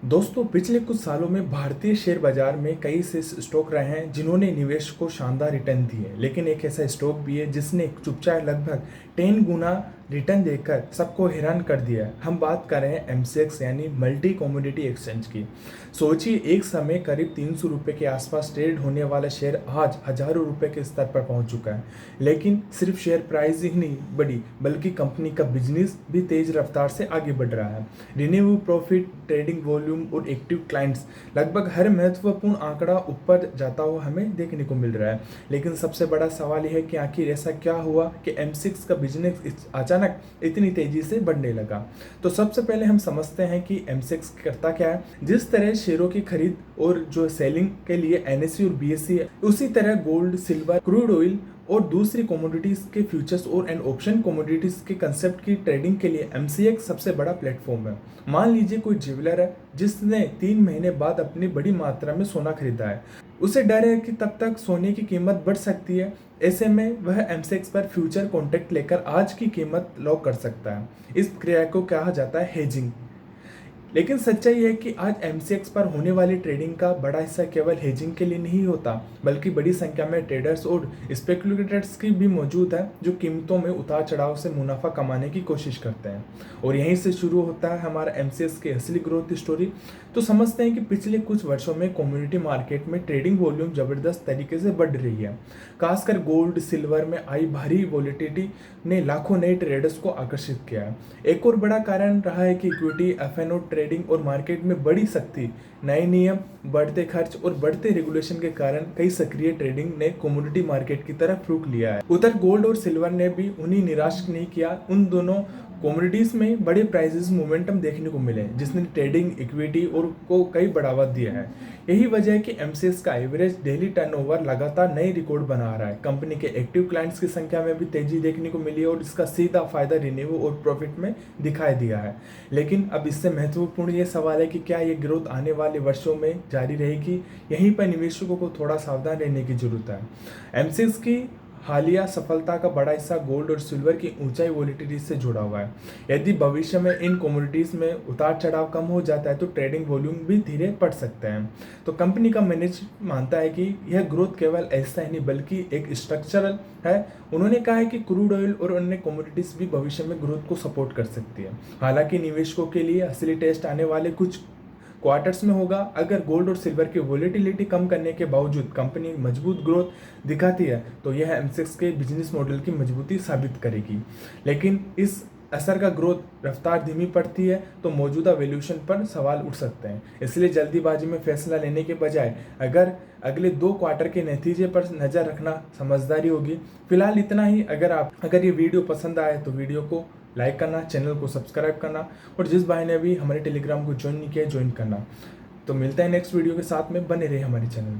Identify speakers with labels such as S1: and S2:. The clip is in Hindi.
S1: दोस्तों पिछले कुछ सालों में भारतीय शेयर बाजार में कई से स्टॉक रहे हैं जिन्होंने निवेश को शानदार रिटर्न दिए, लेकिन एक ऐसा स्टॉक भी है जिसने चुपचाप लगभग 10 गुना रिटर्न देकर सबको हैरान कर दिया है। हम बात कर रहे हैं एमसीएक्स यानी मल्टी कमोडिटी एक्सचेंज की। सोचिए, एक समय करीब 300 रुपये के आसपास ट्रेड होने वाला शेयर आज हजारों रुपए के स्तर पर पहुंच चुका है। लेकिन सिर्फ शेयर प्राइस ही नहीं बढ़ी, बल्कि कंपनी का बिजनेस भी तेज रफ्तार से आगे बढ़ रहा है। रिन्यू प्रॉफिट, ट्रेडिंग वॉल्यूम और एक्टिव क्लाइंट्स, लगभग हर महत्वपूर्ण आंकड़ा ऊपर जाता हुआ हमें देखने को मिल रहा है। लेकिन सबसे बड़ा सवाल यह है कि आखिर ऐसा क्या हुआ कि एम6 का बिजनेस अचानक इतनी तेजी से बढ़ने लगा। तो सबसे पहले हम समझते हैं कि एम6 करता क्या है। जिस तरह शेयरों की खरीद और जो सेलिंग के लिए एनएसई और बीएसई है, उसी तरह गोल्ड, सिल्वर, क्रूड ऑयल और दूसरी कमोडिटीज के फ्यूचर्स और एंड ऑप्शन कमोडिटीज के कंसेप्ट की ट्रेडिंग के लिए एमसीएक्स सबसे बड़ा प्लेटफॉर्म है। मान लीजिए कोई ज्वेलर है जिसने 3 महीने बाद अपनी बड़ी मात्रा में सोना खरीदा है। उसे डर है कि तब तक सोने की कीमत बढ़ सकती है। ऐसे में वह एमसीएक्स पर फ्यूचर कॉन्ट्रैक्ट लेकर आज की कीमत लॉक कर सकता है। इस क्रिया को कहा जाता है हेजिंग। लेकिन सच्चाई है कि आज एमसीएक्स पर होने वाली ट्रेडिंग का बड़ा हिस्सा केवल हेजिंग के लिए नहीं होता, बल्कि बड़ी संख्या में ट्रेडर्स और स्पेकुलेटर्स की भी मौजूद है जो कीमतों में उतार चढ़ाव से मुनाफा कमाने की कोशिश करते हैं। और यहीं से शुरू होता है हमारा एमसीएक्स की असली ग्रोथ स्टोरी। तो समझते हैं कि पिछले कुछ वर्षों में कम्युनिटी मार्केट में ट्रेडिंग वॉल्यूम जबरदस्त तरीके से बढ़ रही है। खासकर गोल्ड, सिल्वर में आई भारी वॉलिटिलिटी ने लाखों नए ट्रेडर्स को आकर्षित किया है। एक और बड़ा कारण रहा है कि इक्विटी, एफएनओ ट्रेडिंग और मार्केट में बड़ी शक्ति, नए नियम, बढ़ते खर्च और बढ़ते रेगुलेशन के कारण कई सक्रिय ट्रेडिंग ने कमोडिटी मार्केट की तरफ रुख लिया है। उधर गोल्ड और सिल्वर ने भी उन्हें निराश नहीं किया। उन दोनों कमोडिटीज में बड़े प्राइसेस मोमेंटम देखने को मिले, जिसने ट्रेडिंग, इक्विटी और को कई बढ़ावा दिया है। यही वजह है कि एमसीएक्स का एवरेज डेली टर्नओवर लगातार नए रिकॉर्ड बना रहा है। कंपनी के एक्टिव क्लाइंट्स की संख्या में भी तेजी देखने को मिली है और इसका सीधा फायदा रिन्यू और प्रॉफिट में दिखाई दिया है। लेकिन अब इससे महत्वपूर्ण ये सवाल है कि क्या ये ग्रोथ आने वाले वर्षों में जारी रहेगी। यहीं पर निवेशकों को थोड़ा सावधान रहने की जरूरत है। एमसीएक्स की हालिया सफलता का बड़ा हिस्सा गोल्ड और सिल्वर की ऊंचाई वॉलिटिलिटी से जुड़ा हुआ है। यदि भविष्य में इन कमोडिटीज में उतार चढ़ाव कम हो जाता है तो ट्रेडिंग वॉल्यूम भी धीरे पड़ सकते हैं। तो कंपनी का मैनेजमेंट मानता है कि यह ग्रोथ केवल ऐसा ही नहीं बल्कि एक स्ट्रक्चरल है। उन्होंने कहा है कि क्रूड ऑयल और अन्य कमोडिटीज भी भविष्य में ग्रोथ को सपोर्ट कर सकती है। हालांकि निवेशकों के लिए असली टेस्ट आने वाले कुछ क्वार्टर्स में होगा। अगर गोल्ड और सिल्वर की वोलेटिलिटी कम करने के बावजूद कंपनी मजबूत ग्रोथ दिखाती है तो यह एमसेक्स के बिजनेस मॉडल की मजबूती साबित करेगी। लेकिन इस असर का ग्रोथ रफ्तार धीमी पड़ती है तो मौजूदा वैल्यूएशन पर सवाल उठ सकते हैं। इसलिए जल्दीबाजी में फैसला लेने के बजाय अगर अगले 2 क्वार्टर के नतीजे पर नज़र रखना समझदारी होगी। फिलहाल इतना ही। अगर ये वीडियो पसंद आए तो वीडियो को लाइक करना, चैनल को सब्सक्राइब करना और जिस भाई ने भी हमारे टेलीग्राम को ज्वाइन नहीं किया ज्वाइन करना। तो मिलते हैं नेक्स्ट वीडियो के साथ में, बने रहे हमारे चैनल।